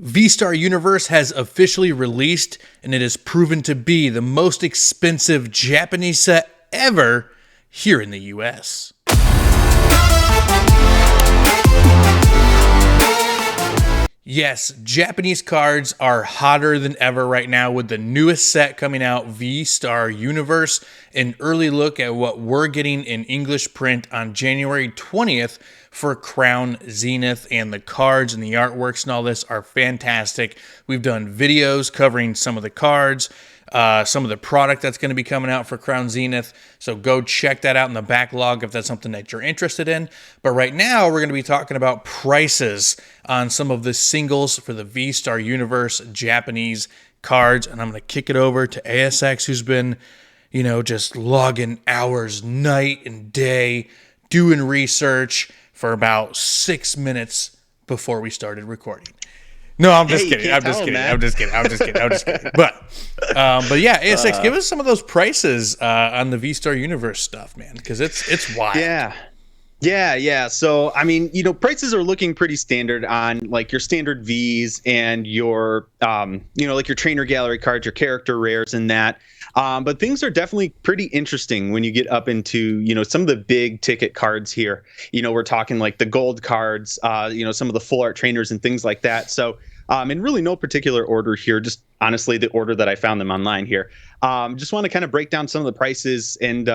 Vstar Universe has officially released, and it has proven to be the most expensive Japanese set ever here in the US. Yes, Japanese cards are hotter than ever right now with the newest set coming out, Vstar Universe. An early look at what we're getting in English print on January 20th for Crown Zenith, and the cards and the artworks and all this are fantastic. We've done videos covering some of the cards, some of the product that's going to be coming out for Crown Zenith. So go check that out in the backlog if that's something that you're interested in. But right now, we're going to be talking about prices on some of the singles for the Vstar Universe Japanese cards. And I'm going to kick it over to ASX, who's been, just logging hours night and day, doing research for about 6 minutes before we started recording. No, I'm just kidding. I'm just kidding. But yeah, ASX, give us some of those prices on the Vstar Universe stuff, man, because it's wild. Yeah. So, prices are looking pretty standard on like your standard Vs and your, like your trainer gallery cards, your character rares and that. But things are definitely pretty interesting when you get up into, some of the big ticket cards here. We're talking like the gold cards, some of the full art trainers and things like that. So, in really no particular order here, just honestly the order that I found them online here. Just want to kind of break down some of the prices and,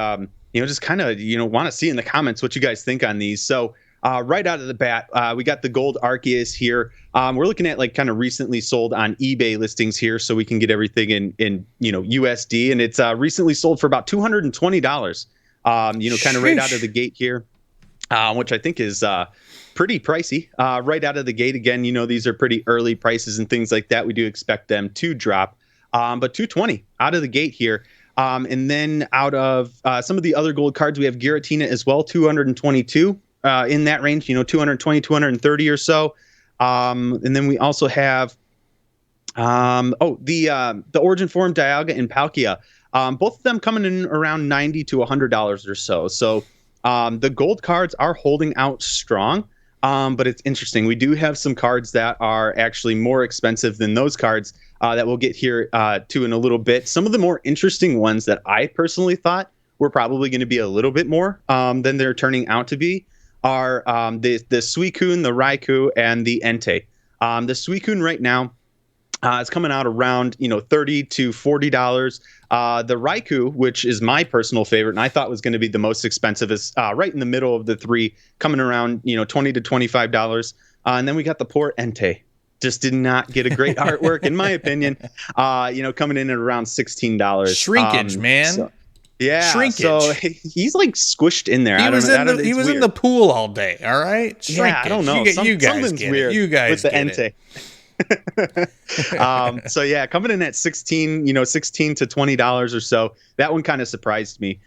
just kind of, want to see in the comments what you guys think on these. So right out of the bat, we got the gold Arceus here. We're looking at like kind of recently sold on eBay listings here, so we can get everything in USD, and it's recently sold for about $220. Kind of right out of the gate here, which I think is pretty pricey. Right out of the gate, again, these are pretty early prices and things like that. We do expect them to drop, but $220 out of the gate here. And then out of some of the other gold cards, we have Giratina as well, $222 in that range, $220, $230 or so. And then we also have the Origin Form Dialga and Palkia. Both of them coming in around $90 to $100 or so. So the gold cards are holding out strong. But it's interesting. We do have some cards that are actually more expensive than those cards that we'll get here to in a little bit. Some of the more interesting ones that I personally thought were probably going to be a little bit more than they're turning out to be are the Suicune, the Raikou, and the Entei. The Suicune right now is coming out around $30 to $40. The Raikou, which is my personal favorite, and I thought was going to be the most expensive, is right in the middle of the three, coming around $20 to $25. And then we got the poor Entei. Just did not get a great artwork, in my opinion. Coming in at around $16. Shrinkage, man. So, yeah, shrinkage. So he's like squished in there. He was in the pool all day. All right, shrinkage. Yeah, I don't know. You guys something's get weird it. You guys with the get Entei. So yeah, coming in at $16 to $20 or so. That one kind of surprised me.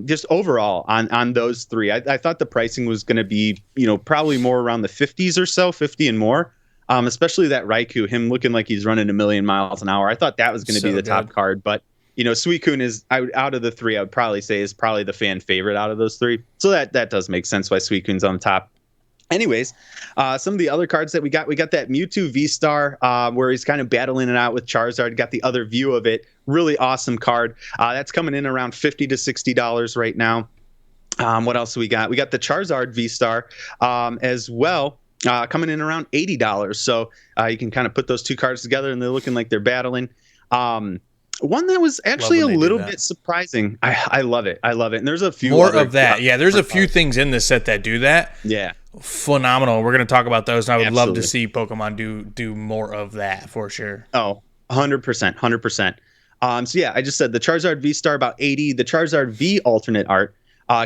Just overall on those three, I thought the pricing was going to be, probably more around the 50s or so, 50 and more. Especially that Raikou, him looking like he's running a million miles an hour. I thought that was going to be the top card, but Suicune is out of the three. I would probably say is probably the fan favorite out of those three. So that does make sense why Suicune's on top. Anyways, some of the other cards that we got that Mewtwo V-Star, where he's kind of battling it out with Charizard. Got the other view of it. Really awesome card. That's coming in around $50 to $60 right now. What else do we got? We got the Charizard V-Star as well, coming in around $80. So you can kind of put those two cards together, and they're looking like they're battling. One that was actually a little bit surprising. I love it. And there's a few more of that. Yeah, there's a few things in this set that do that. Yeah. Phenomenal. We're going to talk about those, and I would love to see Pokemon do more of that for sure. Oh, 100%. So yeah, I just said the Charizard V-Star about $80. The Charizard V alternate art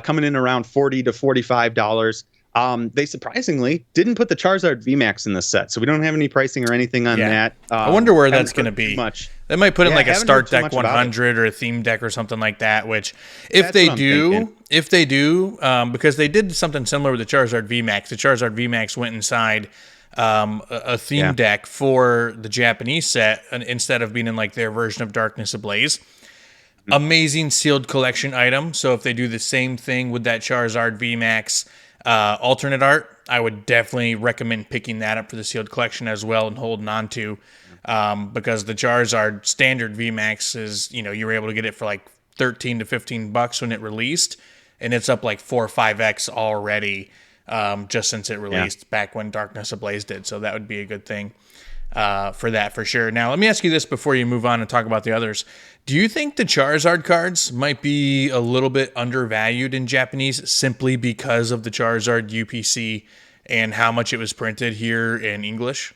coming in around $40 to $45. They surprisingly didn't put the Charizard VMAX in this set, so we don't have any pricing or anything on that. I wonder where that's going to be. Much. They might put in like a start deck 100 or a theme deck or something like that, which if they do, because they did something similar with the Charizard VMAX. The Charizard VMAX went inside a theme deck for the Japanese set instead of being in like their version of Darkness Ablaze. Amazing sealed collection item. So if they do the same thing with that Charizard VMAX, Alternate art, I would definitely recommend picking that up for the sealed collection as well and holding on to, because the Charizard standard VMAX is, you were able to get it for like 13 to 15 bucks when it released, and it's up like 4 or 5x already, just since it released back when Darkness Ablaze did. So that would be a good thing for that for sure. Now, let me ask you this before you move on and talk about the others. Do you think the Charizard cards might be a little bit undervalued in Japanese simply because of the Charizard UPC and how much it was printed here in English?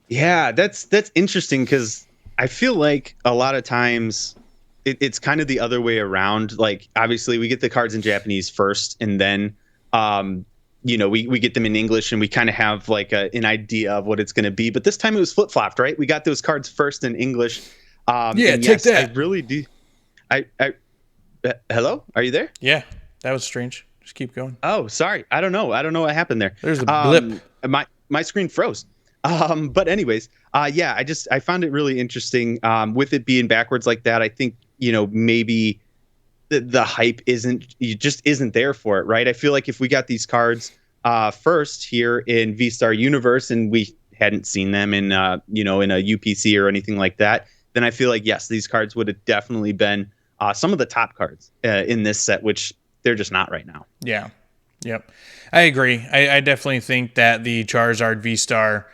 Yeah, that's interesting because I feel like a lot of times it's kind of the other way around. Like, obviously, we get the cards in Japanese first, and then we get them in English, and we kind of have like an idea of what it's going to be. But this time it was flip flopped, right? We got those cards first in English. Yeah, and take yes, that. I really do. Hello, are you there? Yeah, that was strange. Just keep going. Oh, sorry. I don't know what happened there. There's a blip. My screen froze. But anyways, yeah, I found it really interesting. With it being backwards like that, I think, maybe the hype isn't there for it, right? I feel like if we got these cards first here in Vstar Universe and we hadn't seen them in in a UPC or anything like that, then I feel like, yes, these cards would have definitely been some of the top cards in this set, which they're just not right now. Yeah. Yep. I agree. I definitely think that the Charizard V-Star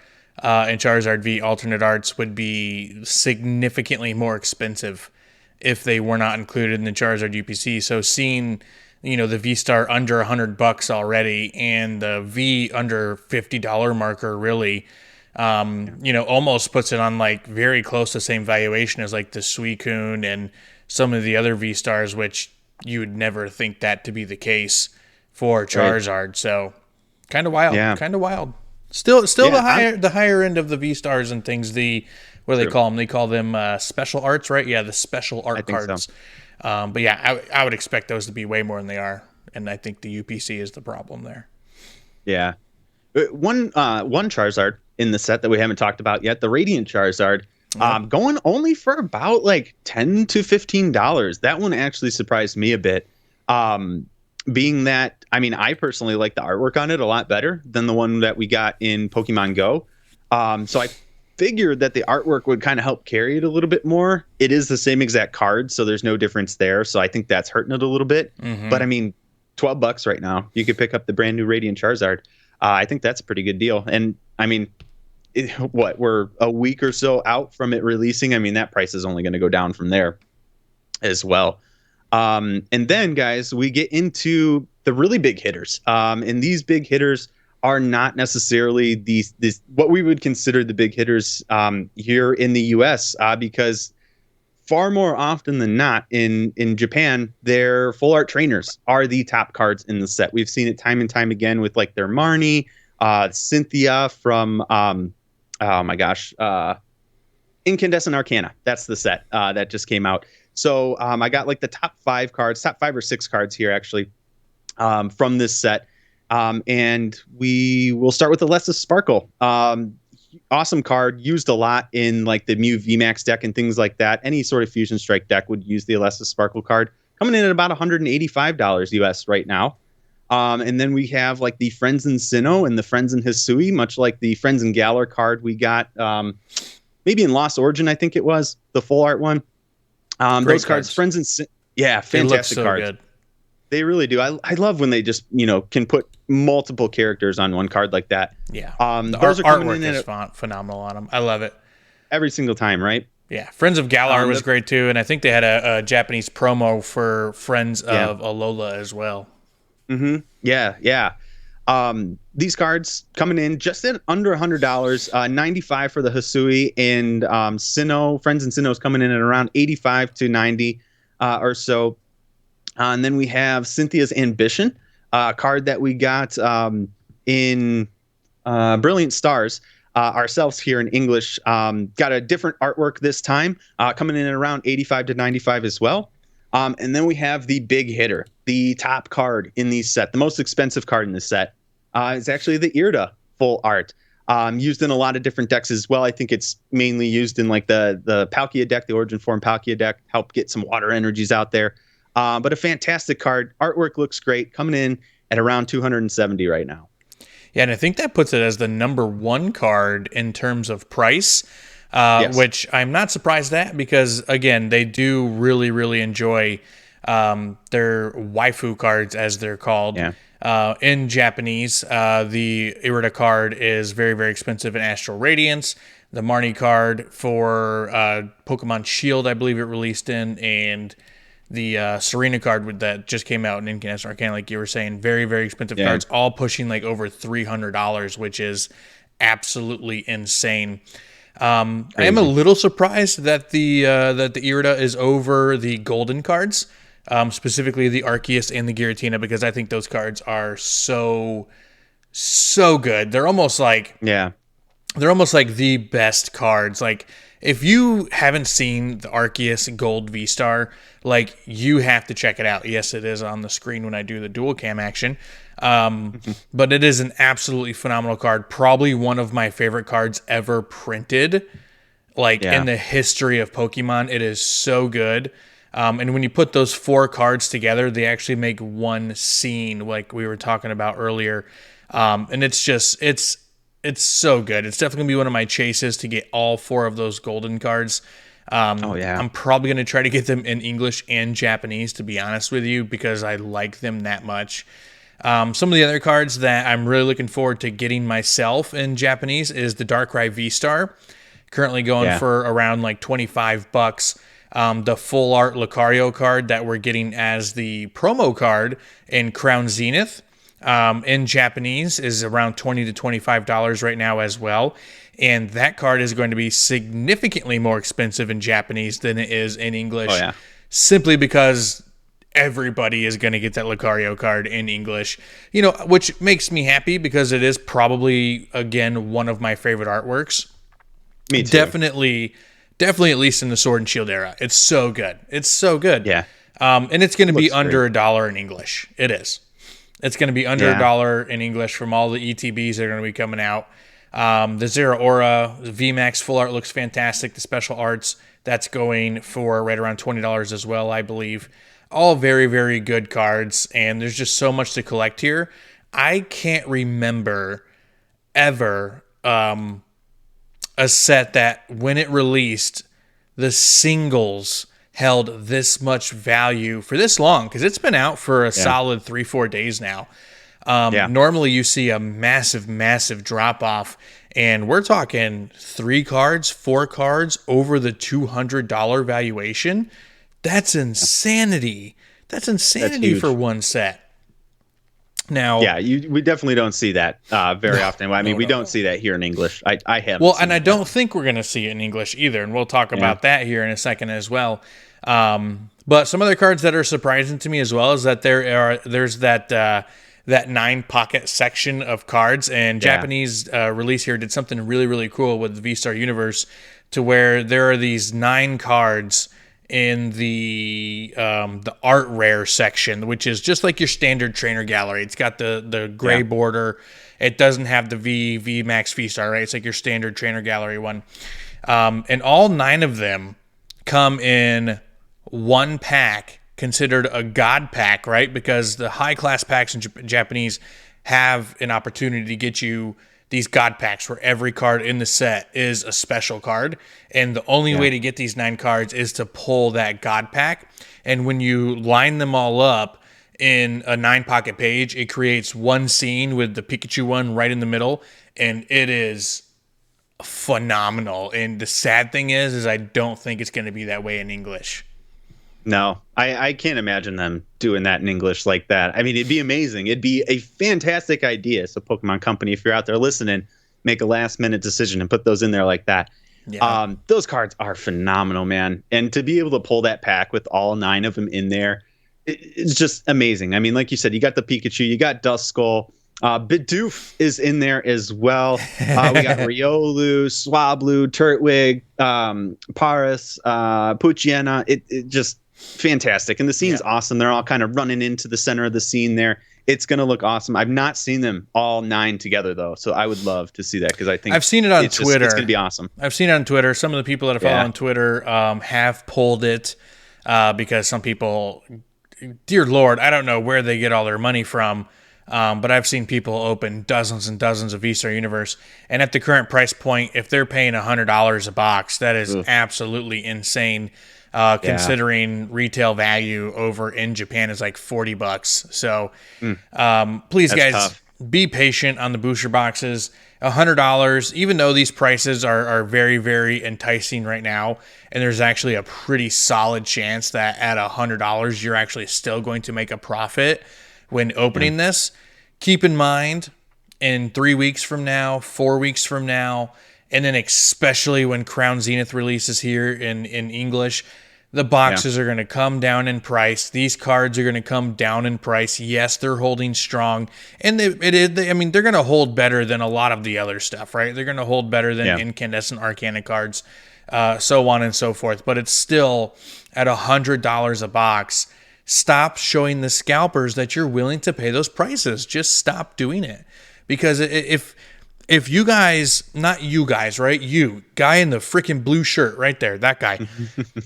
and Charizard V alternate arts would be significantly more expensive if they were not included in the Charizard UPC. So seeing, the V-Star under $100 already and the V under $50 marker really, almost puts it on like very close to the same valuation as like the Suicune and some of the other V-Stars, which you would never think that to be the case for Charizard. Right. So kind of wild. Yeah. Kind of wild. Still the higher end of the V-Stars and things, what do they call them? They call them special arts, right? Yeah, the special art cards. So. But yeah, I would expect those to be way more than they are. And I think the UPC is the problem there. Yeah. One Charizard in the set that we haven't talked about yet, the Radiant Charizard, going only for about like $10 to $15. That one actually surprised me a bit. Being that, I personally like the artwork on it a lot better than the one that we got in Pokemon Go. So I figured that the artwork would kind of help carry it a little bit more. It is the same exact card, so there's no difference there. So I think that's hurting it a little bit. Mm-hmm. But $12 right now, you could pick up the brand new Radiant Charizard. I think that's a pretty good deal. And we're a week or so out from it releasing. That price is only going to go down from there as well. And then, guys, we get into the really big hitters. And these big hitters are not necessarily these what we would consider the big hitters here in the U.S. Because far more often than not in Japan, their full art trainers are the top cards in the set. We've seen it time and time again with like their Marnie, Cynthia from Incandescent Arcana. That's the set that just came out. So I got like the top 5 or 6 cards here actually from this set. And we will start with the Alessis Sparkle. Awesome card, used a lot in like the Mew VMAX deck and things like that. Any sort of Fusion Strike deck would use the Alessis Sparkle card. Coming in at about $185 US right now. And then we have like the Friends in Sinnoh and the Friends in Hisui, much like the Friends in Galar card we got maybe in Lost Origin, I think it was, the full art one. Those cards, Friends in Sinnoh, yeah, fantastic cards. Good. They really do. I love when they just, can put multiple characters on one card like that. Yeah. The artwork is phenomenal on them. I love it. Every single time, right? Yeah. Friends of Galar was great too. And I think they had a Japanese promo for Friends of Alola as well. Mm-hmm. Yeah. These cards coming in just at under $100, $95 for the Hisui, and Sinnoh, Friends in Sinnoh is coming in at around $85 to $90 or so. And then we have Cynthia's Ambition, a card that we got in Brilliant Stars ourselves here in English. Got a different artwork this time, coming in at around $85 to $95 as well. And then we have the big hitter, the top card in the set, the most expensive card in the set, is actually the Irida full art. Used in a lot of different decks as well. I think it's mainly used in like the Palkia deck, the Origin Form Palkia deck, help get some water energies out there. But a fantastic card. Artwork looks great. Coming in at around 270 right now. Yeah, and I think that puts it as the number one card in terms of price, Yes. which I'm not surprised at because, again, they do really, really enjoy their waifu cards, as they're called. Yeah. In Japanese, the Irida card is very, very expensive in Astral Radiance. The Marnie card for Pokemon Shield, I believe it released in, and the Serena card that just came out in Incandescent Arcana, like you were saying, very, very expensive cards, all pushing like over $300, which is absolutely insane. I am a little surprised that the Irida is over the golden cards, specifically the Arceus and the Giratina, because I think those cards are so good. They're almost like the best cards. Like, if you haven't seen the Arceus Gold V-Star, like, you have to check it out. Yes, it is on the screen when I do the dual cam action. But it is an absolutely phenomenal card. Probably one of my favorite cards ever printed, in the history of Pokemon. It is so good. And when you put those 4 cards together, they actually make one scene, like we were talking about earlier. And it's so good. It's definitely going to be one of my chases to get all 4 of those golden cards. I'm probably going to try to get them in English and Japanese, to be honest with you, because I like them that much. Some of the other cards that I'm really looking forward to getting myself in Japanese is the Darkrai V-Star, currently going for around like $25. The full art Lucario card that we're getting as the promo card in Crown Zenith, in Japanese, is around $20 to $25 right now as well. And that card is going to be significantly more expensive in Japanese than it is in English. Simply because everybody is going to get that Lucario card in English, which makes me happy because it is probably, again, one of my favorite artworks. Me too. Definitely at least in the Sword and Shield era. It's so good. It's so good. Yeah. And it's going to be under $1 in English. It is. It's going to be under $1 in English from all the ETBs that are going to be coming out. The Zero Aura, the VMAX full art looks fantastic. The special arts, that's going for right around $20 as well, I believe. All very, very good cards, and there's just so much to collect here. I can't remember ever a set that, when it released, the singles held this much value for this long, because it's been out for a solid 3-4 days now. Normally you see a massive drop off, and we're talking 3 cards, 4 cards over the $200 valuation. That's insanity. That's insanity for one set. Now, we definitely don't see that very often. I mean, we don't see that here in English. I have. Well, and I don't think we're going to see it in English either, and we'll talk about that here in a second as well. But some other cards that are surprising to me as well is that there's that 9 pocket section of cards, and Japanese release here did something really, really cool with the Vstar Universe, to where there are these 9 cards in the art rare section, which is just like your standard trainer gallery. It's got the gray border. It doesn't have the V Max V-Star, right? It's like your standard trainer gallery one. And all 9 of them come in one pack, considered a god pack, right? Because the high class packs in Japanese have an opportunity to get you these god packs where every card in the set is a special card. And the only way to get these 9 cards is to pull that god pack. And when you line them all up in a 9 pocket page, it creates one scene with the Pikachu one right in the middle. And it is phenomenal. And the sad thing is I don't think it's going to be that way in English. No, I can't imagine them doing that in English like that. I mean, it'd be amazing. It'd be a fantastic idea. So Pokemon Company, if you're out there listening, make a last minute decision and put those in there like that. Yeah. Those cards are phenomenal, man. And to be able to pull that pack with all 9 of them in there, it's just amazing. I mean, like you said, you got the Pikachu, you got Duskull. Bidoof is in there as well. We got Riolu, Swablu, Turtwig, Paris, Poochyena. It just fantastic. And the scene's awesome. They're all kind of running into the center of the scene there. It's going to look awesome. I've not seen them all 9 together, though. So I would love to see that, because I think I've seen it on Twitter. It's going to be awesome. I've seen it on Twitter. Some of the people that I follow on Twitter have pulled it because some people, dear Lord, I don't know where they get all their money from. But I've seen people open dozens and dozens of Vstar Universe, and at the current price point, if they're paying $100 a box, that is absolutely insane. Considering retail value over in Japan is like $40. So please, That's guys, tough. be patient on the booster boxes. $100, even though these prices are very, very enticing right now, and there's actually a pretty solid chance that at $100 you're actually still going to make a profit when opening this. Keep in mind, in 3 weeks from now, 4 weeks from now, and then especially when Crown Zenith releases here in English, the boxes are going to come down in price. These cards are going to come down in price. Yes, they're holding strong, and they're going to hold better than a lot of the other stuff, right? They're going to hold better than incandescent Arcana cards, so on and so forth. But it's still at $100 a box. Stop showing the scalpers that you're willing to pay those prices. Just stop doing it, because if you guys, not you guys, right? You, guy in the freaking blue shirt right there, that guy.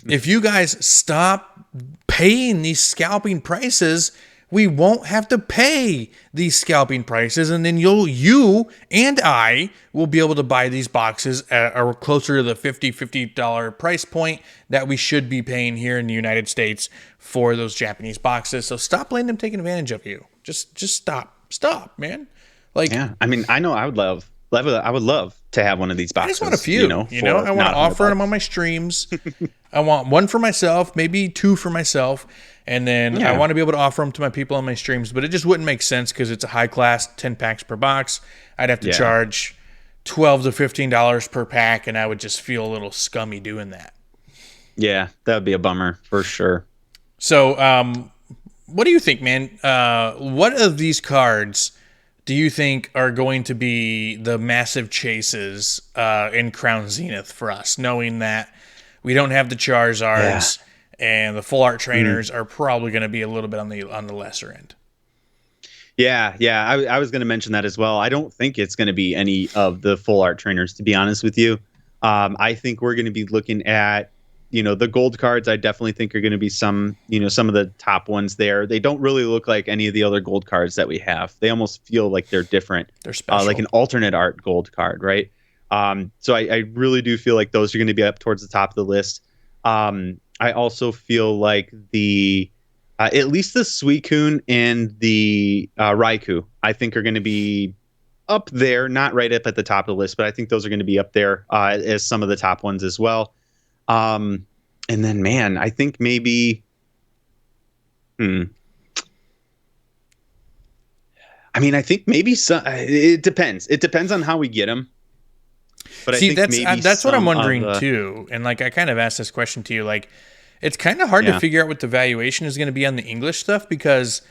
If you guys stop paying these scalping prices, we won't have to pay these scalping prices, and then you and I will be able to buy these boxes at or closer to the $50 price point that we should be paying here in the United States for those Japanese boxes. So stop letting them take advantage of you. Just stop, man. Like, I mean, I know I would love to have one of these I boxes. just want a few. I want to offer them on my streams. I want one for myself, maybe two for myself, and then I want to be able to offer them to my people on my streams. But it just wouldn't make sense because it's a high class, 10 packs per box. I'd have to charge $12 to $15 per pack, and I would just feel a little scummy doing that. Yeah, that would be a bummer for sure. So, what do you think, man? What of these cards do you think are going to be the massive chases in Crown Zenith for us, knowing that we don't have the Charizards and the full art trainers are probably going to be a little bit on the lesser end? Yeah. I was going to mention that as well. I don't think it's going to be any of the full art trainers, to be honest with you. I think we're going to be looking at, the gold cards. I definitely think are going to be some of the top ones there. They don't really look like any of the other gold cards that we have. They almost feel like they're different. They're special. Like an alternate art gold card, right? So I really do feel like those are going to be up towards the top of the list. I also feel like at least the Suicune and the Raikou, I think are going to be up there, not right up at the top of the list, but I think those are going to be up there as some of the top ones as well. And then, man, I think maybe, I think maybe some, it depends. It depends on how we get them. But see, I think that's what I'm wondering too. And like, I kind of asked this question to you, like, it's kind of hard to figure out what the valuation is going to be on the English stuff, because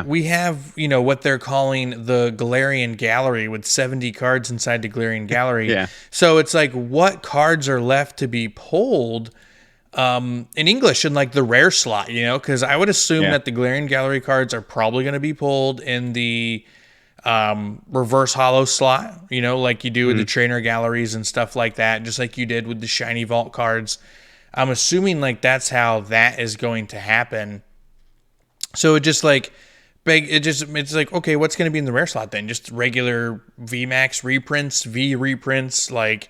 we have, what they're calling the Galarian Gallery with 70 cards inside the Galarian Gallery. So it's like, what cards are left to be pulled in English in like the rare slot, because I would assume that the Galarian Gallery cards are probably going to be pulled in the reverse holo slot, like you do with the trainer galleries and stuff like that, just like you did with the shiny vault cards. I'm assuming like that's how that is going to happen. So it just like, it's like, okay, what's going to be in the rare slot then? Just regular VMAX reprints, V reprints, like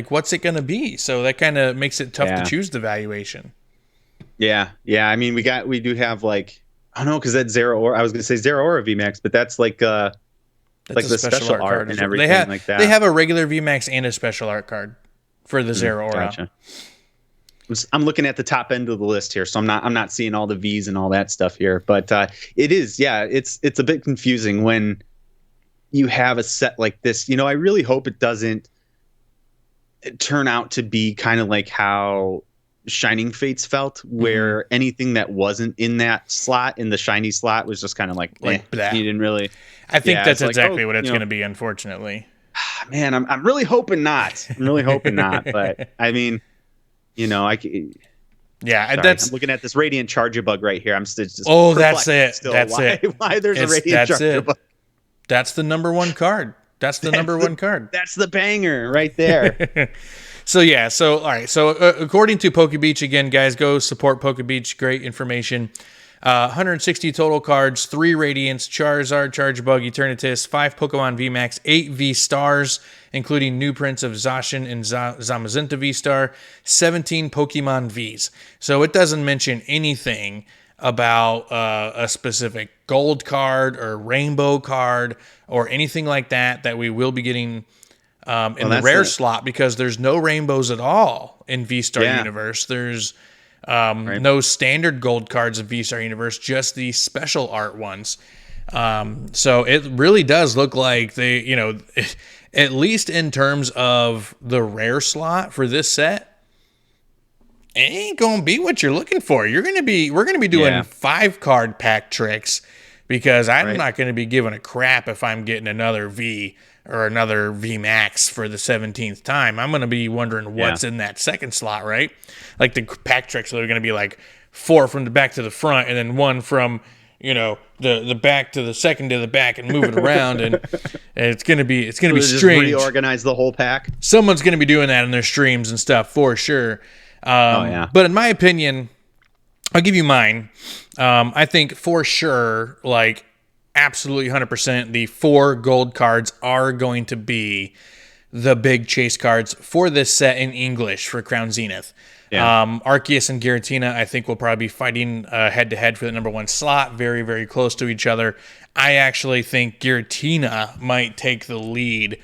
what's it going to be? So that kind of makes it tough to choose the valuation. Yeah. I mean, we do have like, I don't know, because that's Zero Aura. I was going to say Zero Aura VMAX, but that's like the special art card and everything like that. They have a regular VMAX and a special art card for the Zero Aura. Gotcha. I'm looking at the top end of the list here, so I'm not seeing all the V's and all that stuff here. But it is, it's a bit confusing when you have a set like this. I really hope it doesn't turn out to be kind of like how Shining Fates felt, where anything that wasn't in that slot, in the shiny slot, was just kind of like you didn't really. I think that's exactly what it's going to be, unfortunately. Man, I'm really hoping not. But I mean. I'm looking at this Radiant Charjabug right here. I'm just that's it. That's it. Why there's a Radiant Charjabug? That's the number one card. That's the number one card. That's the banger right there. So all right. So according to PokeBeach, again, guys, go support PokeBeach. Great information. 160 total cards, 3 Radiants, Charizard, Chargebug, Eternatus, 5 Pokemon VMAX, 8 V-Stars, including new prints of Zacian and Zamazenta V-Star, 17 Pokemon Vs. So it doesn't mention anything about a specific gold card or rainbow card or anything like that we will be getting in the rare slot, because there's no rainbows at all in Vstar Universe. There's no standard gold cards in Vstar Universe, just the special art ones. So it really does look like they, at least in terms of the rare slot for this set, it ain't gonna be what you're looking for. We're gonna be doing 5 card pack tricks, because I'm not gonna be giving a crap if I'm getting another V or another V Max for the 17th time. I'm gonna be wondering what's in that second slot, right? Like the pack tricks are gonna be like 4 from the back to the front, and then 1 from the back to the second to the back, and move it around, and it's gonna be strange. Just reorganize the whole pack. Someone's gonna be doing that in their streams and stuff for sure. But in my opinion, I'll give you mine. I think for sure, like absolutely 100%, the 4 gold cards are going to be the big chase cards for this set in English for Crown Zenith. Arceus and Giratina, I think, will probably be fighting head-to-head for the number 1 slot, very, very close to each other. I actually think Giratina might take the lead.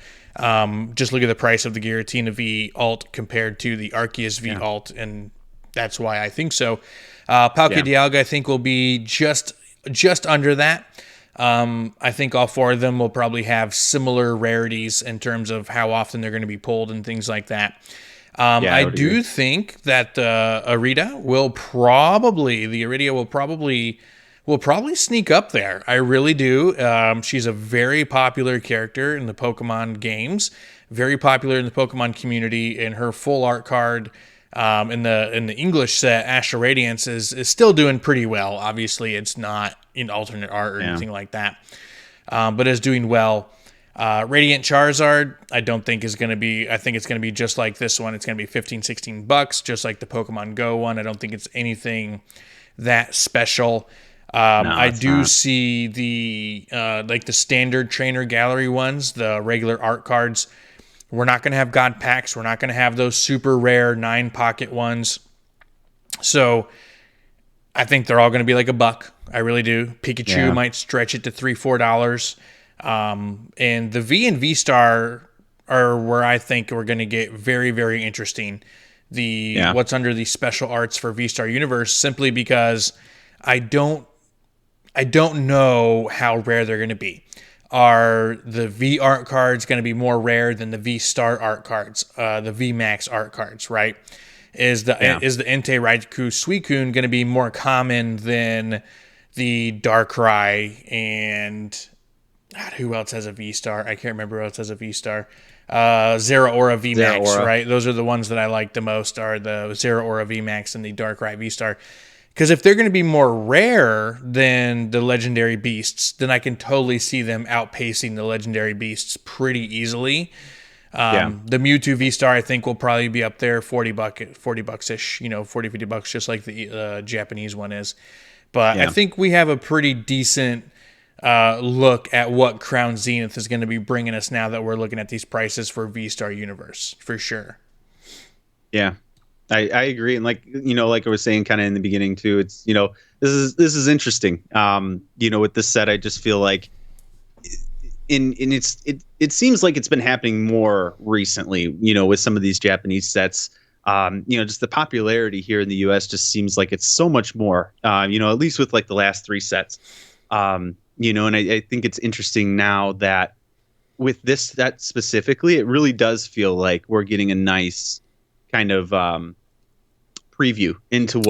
Just look at the price of the Giratina V alt compared to the Arceus V alt, and that's why I think so. Palkia Dialga, I think, will be just under that. I think all 4 of them will probably have similar rarities in terms of how often they're going to be pulled and things like that. I do think that Iridia will probably sneak up there. I really do. She's a very popular character in the Pokemon games, very popular in the Pokemon community, and her full art card in the English set, Astral Radiance, is still doing pretty well. Obviously, it's not in alternate art or anything like that, but is doing well. Radiant Charizard, I don't think is going to be, I think it's going to be just like this one. It's going to be $15-$16, just like the Pokemon Go one. I don't think it's anything that special. I do see the like the standard trainer gallery ones, the regular art cards. We're not going to have God packs. We're not going to have those super rare 9-pocket ones. So I think they're all going to be like $1. I really do. Pikachu might stretch it to $3-$4. And the V and V-Star are where I think we're going to get very, very interesting. What's under the special arts for Vstar Universe, simply because I don't know how rare they're going to be. Are the V art cards going to be more rare than the V-Star art cards, the V-Max art cards, right? Is the Entei Raikou Suicune going to be more common than the Darkrai and who else has a V-Star? I can't remember who else has a V-Star. Zeraora V-Max, right? Those are the ones that I like the most, are the Zeraora V-Max and the Darkrai V-Star. Because if they're going to be more rare than the legendary beasts, then I can totally see them outpacing the legendary beasts pretty easily. The Mewtwo V-Star, I think, will probably be up there, $40-ish, $40-$50, just like the Japanese one is. But I think we have a pretty decent look at what Crown Zenith is going to be bringing us now that we're looking at these prices for Vstar Universe, for sure. Yeah. I agree, and like I was saying kind of in the beginning too, it's this is interesting. With this set, I just feel like it seems like it's been happening more recently. With some of these Japanese sets, just the popularity here in the U.S. just seems like it's so much more. At least with like the last 3 sets. And I think it's interesting now that with this set specifically, it really does feel like we're getting a nice kind of preview into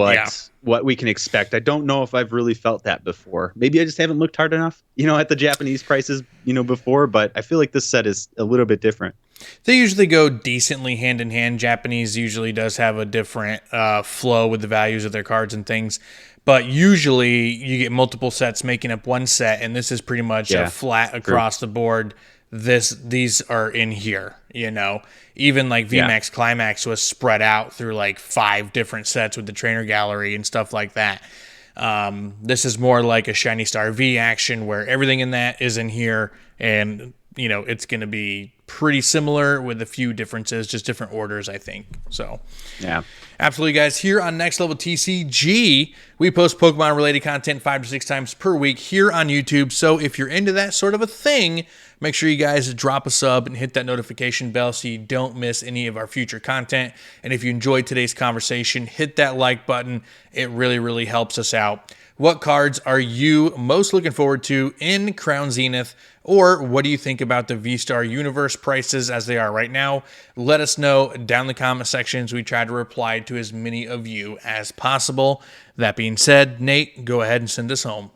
what we can expect. I don't know if I've really felt that before. Maybe I just haven't looked hard enough, at the Japanese prices, before, but I feel like this set is a little bit different. They usually go decently hand in hand. Japanese usually does have a different flow with the values of their cards and things. But usually you get multiple sets making up one set, and this is pretty much a flat across the board. These are in here, Even like VMAX Climax was spread out through like 5 different sets with the trainer gallery and stuff like that. This is more like a Shiny Star V action where everything in that is in here, and it's going to be pretty similar with a few differences, just different orders, I think. So, yeah. Absolutely, guys. Here on Next Level TCG, we post Pokemon-related content 5 to 6 times per week here on YouTube. So if you're into that sort of a thing, make sure you guys drop a sub and hit that notification bell so you don't miss any of our future content. And if you enjoyed today's conversation, hit that like button. It really, really helps us out. What cards are you most looking forward to in Crown Zenith? Or what do you think about the Vstar Universe prices as they are right now? Let us know down in the comment sections. We try to reply to as many of you as possible. That being said, Nate, go ahead and send us home.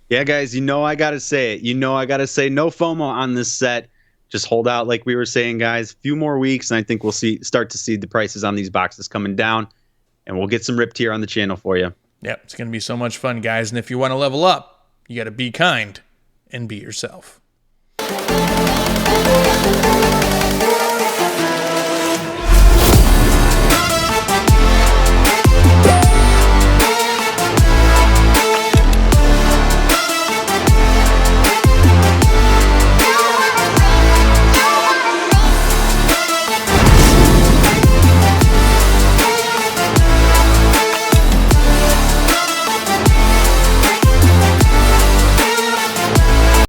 Yeah, guys, I got to say it. I got to say no FOMO on this set. Just hold out like we were saying, guys. A few more weeks, and I think we'll start to see the prices on these boxes coming down, and we'll get some ripped here on the channel for you. Yep, it's going to be so much fun, guys. And if you want to level up, you got to be kind and be yourself.